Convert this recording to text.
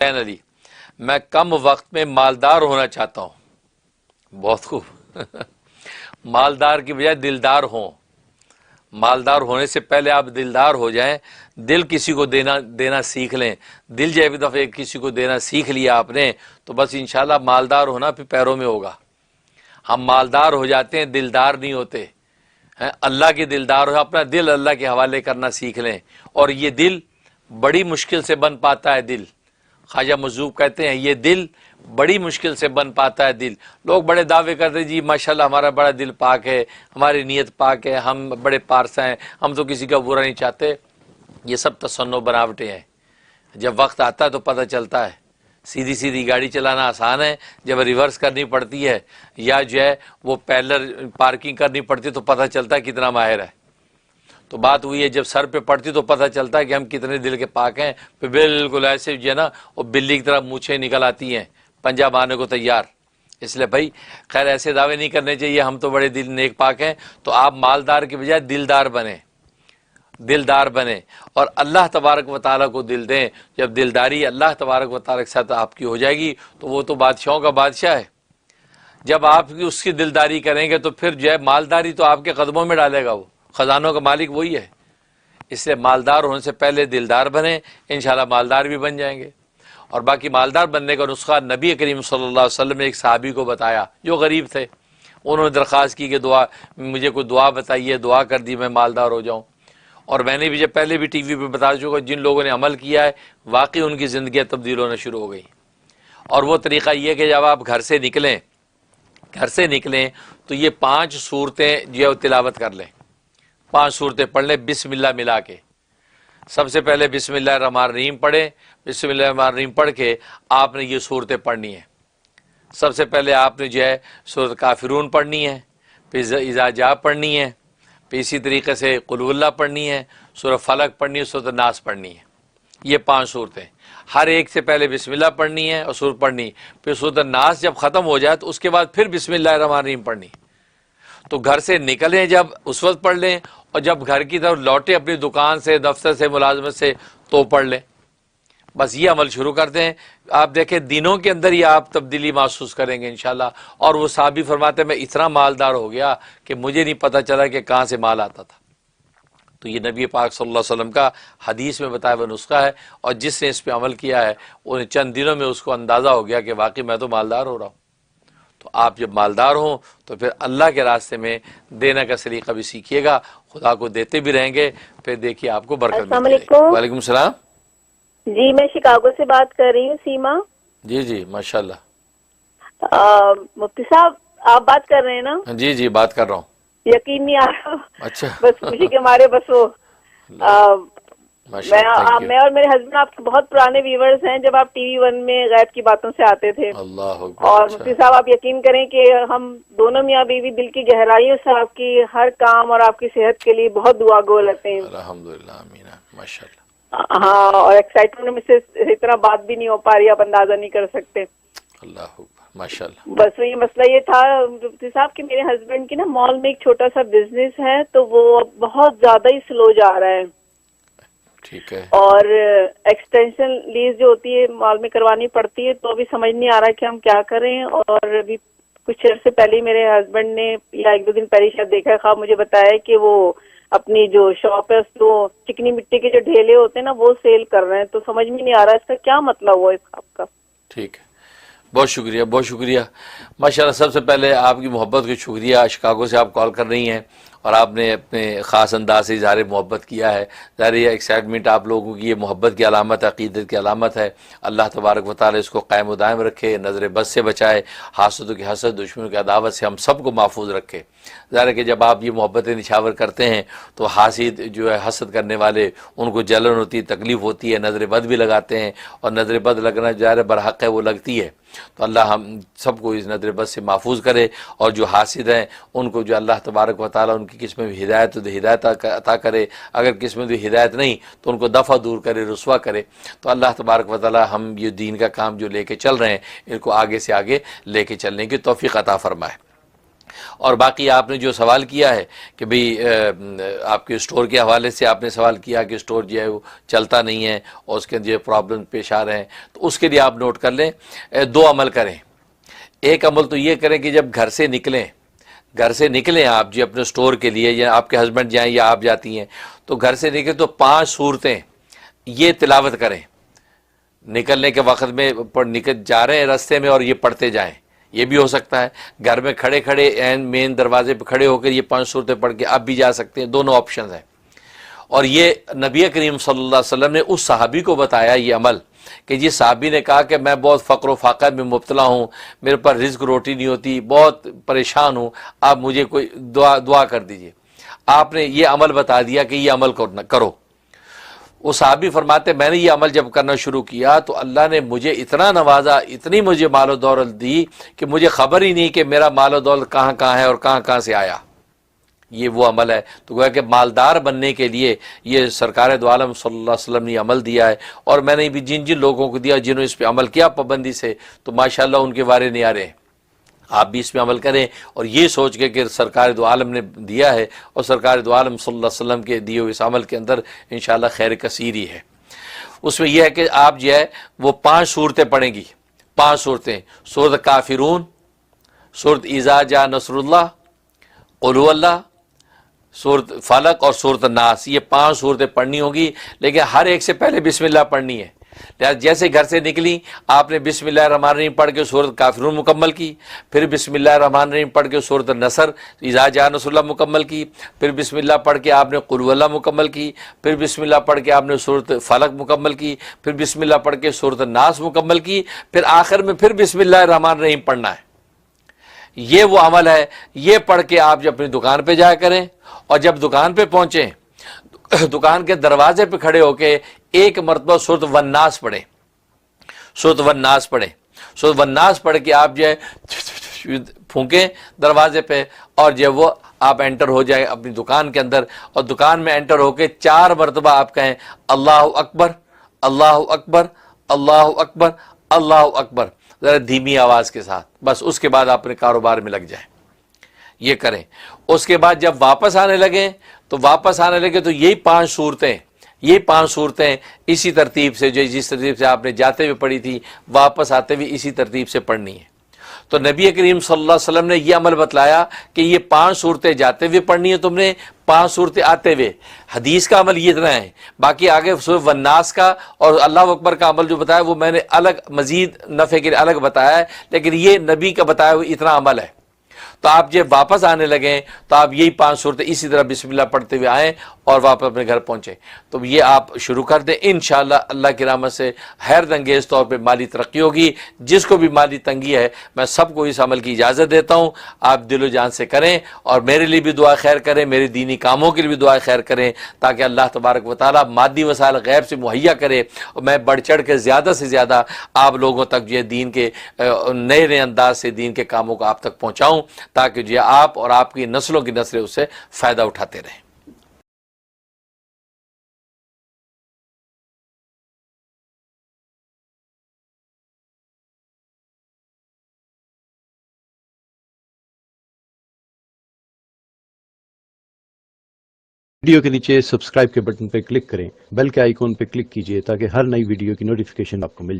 حسین علی، میں کم وقت میں مالدار ہونا چاہتا ہوں. بہت خوب. مالدار کی بجائے دلدار ہوں. مالدار ہونے سے پہلے آپ دلدار ہو جائیں. دل کسی کو دینا سیکھ لیں. دل جب ایک دفعہ کسی کو دینا سیکھ لیا آپ نے تو بس انشاءاللہ مالدار ہونا پھر پیروں میں ہوگا. ہم مالدار ہو جاتے ہیں، دلدار نہیں ہوتے ہیں. اللہ کے دلدار ہو، اپنا دل اللہ کے حوالے کرنا سیکھ لیں. اور یہ دل بڑی مشکل سے بن پاتا ہے. دل خواجہ مجذوب کہتے ہیں یہ دل بڑی مشکل سے بن پاتا ہے. دل لوگ بڑے دعوے کرتے ہیں جی ماشاءاللہ ہمارا بڑا دل پاک ہے، ہماری نیت پاک ہے، ہم بڑے پارسا ہیں، ہم تو کسی کا برا نہیں چاہتے. یہ سب تصنع بناوٹیں ہیں. جب وقت آتا ہے تو پتہ چلتا ہے. سیدھی سیدھی گاڑی چلانا آسان ہے، جب ریورس کرنی پڑتی ہے یا جو ہے وہ پیلر پارکنگ کرنی پڑتی ہے تو پتہ چلتا ہے کتنا ماہر ہے. تو بات ہوئی ہے جب سر پہ پڑتی تو پتہ چلتا ہے کہ ہم کتنے دل کے پاک ہیں. پھر بالکل ایسے جو ہے نا وہ بلی کی طرح مونچھیں نکل آتی ہیں، پنجہ مارنے کو تیار. اس لیے بھائی خیر ایسے دعوے نہیں کرنے چاہیے ہم تو بڑے دل نیک پاک ہیں. تو آپ مالدار کے بجائے دلدار بنیں، دلدار بنیں اور اللہ تبارک و تعالیٰ کو دل دیں. جب دلداری اللہ تبارک و تعالیٰ کے ساتھ آپ کی ہو جائے گی تو وہ تو بادشاہوں کا بادشاہ ہے. جب آپ کی اس کی دلداری کریں گے تو پھر جو ہے مالداری تو آپ کے قدموں میں ڈالے گا. وہ خزانوں کا مالک وہی ہے. اس لیے مالدار ہونے سے پہلے دلدار بنیں، انشاءاللہ مالدار بھی بن جائیں گے. اور باقی مالدار بننے کا نسخہ نبی کریم صلی اللہ علیہ وسلم نے ایک صحابی کو بتایا جو غریب تھے. انہوں نے درخواست کی کہ مجھے کوئی دعا بتائیے، دعا کر دی میں مالدار ہو جاؤں. اور میں نے بھی جب پہلے بھی ٹی وی پہ بتا چکا جن لوگوں نے عمل کیا ہے واقعی ان کی زندگیاں تبدیل ہونا شروع ہو گئی. اور وہ طریقہ یہ کہ جب آپ گھر سے نکلیں تو یہ 5 صورتیں جو ہے تلاوت کر لیں. 5 صورتیں پڑھ لیں بسم اللہ ملا کے. سب سے پہلے بسم اللہ الرحمن الرحیم پڑھیں. بسم اللہ الرحمن الرحیم پڑھ کے آپ نے یہ صورتیں پڑھنی ہیں. سب سے پہلے آپ نے جو ہے سورۃ کافرون پڑھنی ہے، پھر اذا جاء پڑھنی ہے، پھر اسی طریقے سے قل هو اللہ پڑھنی ہے، سورۃ فلق پڑھنی ہے، سورۃ الناس پڑھنی ہے. یہ 5 صورتیں ہر ایک سے پہلے بسم اللہ پڑھنی ہے اور سورت پڑھنی. پھر سورۃ الناس جب ختم ہو جائے تو اس کے بعد پھر بسم اللہ الرحمن الرحیم پڑھنی. تو گھر سے نکلیں جب اس وقت پڑھ لیں اور جب گھر کی طرف لوٹیں اپنی دکان سے، دفتر سے، ملازمت سے تو پڑھ لیں. بس یہ عمل شروع کرتے ہیں. آپ دیکھیں دنوں کے اندر ہی آپ تبدیلی محسوس کریں گے انشاءاللہ. اور وہ صحابی فرماتے ہیں میں اتنا مالدار ہو گیا کہ مجھے نہیں پتہ چلا کہ کہاں سے مال آتا تھا. تو یہ نبی پاک صلی اللہ علیہ وسلم کا حدیث میں بتایا ہوا نسخہ ہے. اور جس نے اس پہ عمل کیا ہے انہیں چند دنوں میں اس کو اندازہ ہو گیا کہ واقعی میں تو مالدار ہو رہا ہوں. تو آپ جب مالدار ہوں تو پھر اللہ کے راستے میں دینے کا سلیقہ بھی سیکھیے گا. خدا کو دیتے بھی رہیں گے، پھر دیکھیے آپ کو برکت السلام ملتی رہے گی. علیکم. وعلیکم السلام. جی میں شکاگو سے بات کر رہی ہوں، سیما. جی جی ماشاء اللہ. مفتی صاحب آپ بات کر رہے ہیں نا؟ جی جی بات کر رہا ہوں. یقین نہیں آ رہا. اچھا بس خوشی کے مارے بس وہ ماشاء اللہ تھینک یو. میں اور میرے ہسبینڈ آپ کے بہت پرانے ویورز ہیں جب آپ ٹی وی 1 میں غیب کی باتوں سے آتے تھے. اللہ اکبر. اور اچھا مفتی صاحب آپ یقین کریں کہ ہم دونوں میاں بیوی دل کی گہرائیوں سے آپ کی ہر کام اور آپ کی صحت کے لیے بہت دعا گو رہتے ہیں. الحمدللہ آمین ماشاء اللہ. ہاں اور ایکسائٹمنٹ میں سے اتنا بات بھی نہیں ہو پا رہی، آپ اندازہ نہیں کر سکتے. اللہ اکبر ماشاء اللہ. بس یہ مسئلہ یہ تھا مفتی صاحب کہ میرے ہسبینڈ کی نا مال میں ایک چھوٹا سا بزنس ہے تو وہ بہت زیادہ ہی سلو جا رہا ہے. ٹھیک ہے. اور ایکسٹینشن لیز جو ہوتی ہے مال میں کروانی پڑتی ہے تو ابھی سمجھ نہیں آ رہا کہ ہم کیا کریں. اور ابھی کچھ عرصے پہلے میرے ہسبینڈ نے یا 1-2 دن پہلے شاید دیکھا خواب مجھے بتایا کہ وہ اپنی جو شاپ ہے جو چکنی مٹی کے جو ڈھیلے ہوتے ہیں نا وہ سیل کر رہے ہیں. تو سمجھ میں نہیں آ رہا اس کا کیا مطلب ہوا اس خواب کا. ٹھیک ہے بہت شکریہ بہت شکریہ ماشاء اللہ. سب سے پہلے آپ کی محبت کو شکریہ. شکاگو سے آپ کال کر رہی ہیں اور آپ نے اپنے خاص انداز سے اظہار محبت کیا ہے. ظاہر یہ ایکسائٹمنٹ آپ لوگوں کی یہ محبت کی علامت، عقیدت کی علامت ہے. اللہ تبارک و تعالی اس کو قائم و دائم رکھے، نظر بد سے بچائے، حاسدوں کی حسد، دشمنوں کی عداوت سے ہم سب کو محفوظ رکھے. ظاہر ہے کہ جب آپ یہ محبتیں نچھاور کرتے ہیں تو حاسد جو ہے حسد کرنے والے ان کو جلن ہوتی ہے، تکلیف ہوتی ہے، نظر بد بھی لگاتے ہیں. اور نظر بد لگنا ظاہر برحق ہے وہ لگتی ہے. تو اللہ ہم سب کو اس نظر بد سے محفوظ کرے. اور جو حاسد ہیں ان کو جو اللہ تبارک و تعالیٰ ان کی قسم میں ہدایت عطا کرے. اگر قسم میں ہدایت نہیں تو ان کو دفع دور کرے، رسوا کرے. تو اللہ تبارک و تعالیٰ ہم یہ دین کا کام جو لے کے چل رہے ہیں ان کو آگے سے آگے لے کے چلنے کی توفیق عطا فرمائے. اور باقی آپ نے جو سوال کیا ہے کہ بھئی آپ کے اسٹور کے حوالے سے آپ نے سوال کیا کہ اسٹور جو ہے وہ چلتا نہیں ہے اور اس کے جو پرابلم پیش آ رہے ہیں، تو اس کے لیے آپ نوٹ کر لیں، دو عمل کریں۔ ایک عمل تو یہ کریں کہ جب گھر سے نکلیں آپ جی اپنے اسٹور کے لیے، یا آپ کے ہسبینڈ جائیں یا آپ جاتی ہیں، تو گھر سے نکلیں تو 5 صورتیں یہ تلاوت کریں، نکلنے کے وقت میں نکل جا رہے ہیں راستے میں اور یہ پڑھتے جائیں۔ یہ بھی ہو سکتا ہے گھر میں کھڑے مین دروازے پہ کھڑے ہو کر یہ 5 صورتیں پڑھ کے آپ بھی جا سکتے ہیں، دونوں آپشنز ہیں۔ اور یہ نبی کریم صلی اللہ علیہ وسلم نے اس صحابی کو بتایا یہ عمل، کہ جس صحابی نے کہا کہ میں بہت فقر و فاقہ میں مبتلا ہوں، میرے پر رزق روٹی نہیں ہوتی، بہت پریشان ہوں، آپ مجھے کوئی دعا کر دیجئے۔ آپ نے یہ عمل بتا دیا کہ یہ عمل کرو۔ وہ صحابی فرماتے میں نے یہ عمل جب کرنا شروع کیا تو اللہ نے مجھے اتنا نوازا، اتنی مجھے مال و دولت دی کہ مجھے خبر ہی نہیں کہ میرا مال و دولت کہاں کہاں ہے اور کہاں کہاں سے آیا۔ یہ وہ عمل ہے۔ تو گویا کہ مالدار بننے کے لیے یہ سرکار دو عالم صلی اللہ علیہ وسلم نے عمل دیا ہے، اور میں نے بھی جن لوگوں کو دیا جنہوں نے اس پہ عمل کیا پابندی سے، تو ماشاءاللہ ان کے وارے نہیں آ رہے ہیں۔ آپ بھی اس میں عمل کریں اور یہ سوچ کے کہ سرکار دو عالم نے دیا ہے، اور سرکار دو عالم صلی اللہ علیہ وسلم کے دیے ہوئے اس عمل کے اندر انشاءاللہ خیر کثیر ہی ہے۔ اس میں یہ ہے کہ آپ جو ہے وہ 5 صورتیں پڑھیں گی، 5 صورتیں، سورۃ کافرون، سورۃ اذا جاء نصر اللہ، قل هو اللہ، سورۃ فلق اور سورۃ الناس، یہ 5 صورتیں پڑھنی ہوگی، لیکن ہر ایک سے پہلے بسم اللہ پڑھنی ہے۔ لہٰذا جیسے گھر سے نکلی آپ نے بسم اللہ الرحمن الرحیم پڑھ کے سورۃ کافرون مکمل کی، پھر بسم اللہ الرحمن الرحیم پڑھ کے سورۃ النصر اذا جاء نصر اللہ مکمل کی، پھر بسم اللہ پڑھ کے آپ نے قل هو اللہ مکمل کی، پھر بسم اللہ پڑھ کے آپ نے سورۃ فلق مکمل کی، پھر بسم اللہ پڑھ کے سورۃ الناس مکمل کی، پھر آخر میں پھر بسم اللہ الرحمن الرحیم پڑھنا ہے۔ یہ وہ عمل ہے، یہ پڑھ کے آپ جب اپنی دکان پہ جایا کریں، اور جب دکان پہ پہنچیں دکان کے دروازے پہ کھڑے ہو کے ایک مرتبہ سورۃ والناس پڑھیں، سورۃ والناس پڑھیں، سورۃ والناس پڑھ کے آپ جو ہے پھونکیں دروازے پہ، اور جو وہ آپ انٹر ہو جائیں اپنی دکان کے اندر، اور دکان میں انٹر ہو کے 4 مرتبہ آپ کہیں اللہ اکبر، اللہ اکبر، اللہ اکبر، اللہ اکبر، ذرا دھیمی آواز کے ساتھ، بس اس کے بعد آپ اپنے کاروبار میں لگ جائیں۔ یہ کریں۔ اس کے بعد جب واپس آنے لگیں تو یہی 5 صورتیں اسی ترتیب سے، جو جس ترتیب سے آپ نے جاتے ہوئے پڑھی تھی، واپس آتے ہوئے اسی ترتیب سے پڑھنی ہے۔ تو نبی کریم صلی اللہ علیہ وسلم نے یہ عمل بتلایا کہ یہ 5 صورتیں جاتے ہوئے پڑھنی ہے تم نے، 5 صورتیں آتے ہوئے۔ حدیث کا عمل یہ اتنا ہے، باقی آگے سورۃ والناس کا اور اللہ اکبر کا عمل جو بتایا وہ میں نے الگ مزید نفع کے لیے الگ بتایا ہے، لیکن یہ نبی کا بتایا ہوا اتنا عمل ہے۔ تو آپ جب واپس آنے لگیں تو آپ یہی 5 صورتیں اسی طرح بسم اللہ پڑھتے ہوئے آئیں اور واپس اپنے گھر پہنچیں۔ تو یہ آپ شروع کر دیں، انشاءاللہ اللہ کی رحمت سے حیرت انگیز طور پہ مالی ترقی ہوگی۔ جس کو بھی مالی تنگی ہے میں سب کو اس عمل کی اجازت دیتا ہوں، آپ دل و جان سے کریں، اور میرے لیے بھی دعا خیر کریں، میرے دینی کاموں کے لیے بھی دعا خیر کریں، تاکہ اللہ تبارک و تعالیٰ مادی وسائل غیب سے مہیا کرے، اور میں بڑھ چڑھ کے زیادہ سے زیادہ آپ لوگوں تک جو ہے دین کے نئے نئے انداز سے دین کے کاموں کو آپ تک پہنچاؤں، تاکہ جو آپ اور آپ کی نسلوں کی نسلیں اس سے فائدہ اٹھاتے رہیں۔ ویڈیو کے نیچے سبسکرائب کے بٹن پہ کلک کریں، بیل کے آئیکن پہ کلک کیجئے تاکہ ہر نئی ویڈیو کی نوٹیفیکیشن آپ کو مل جائے۔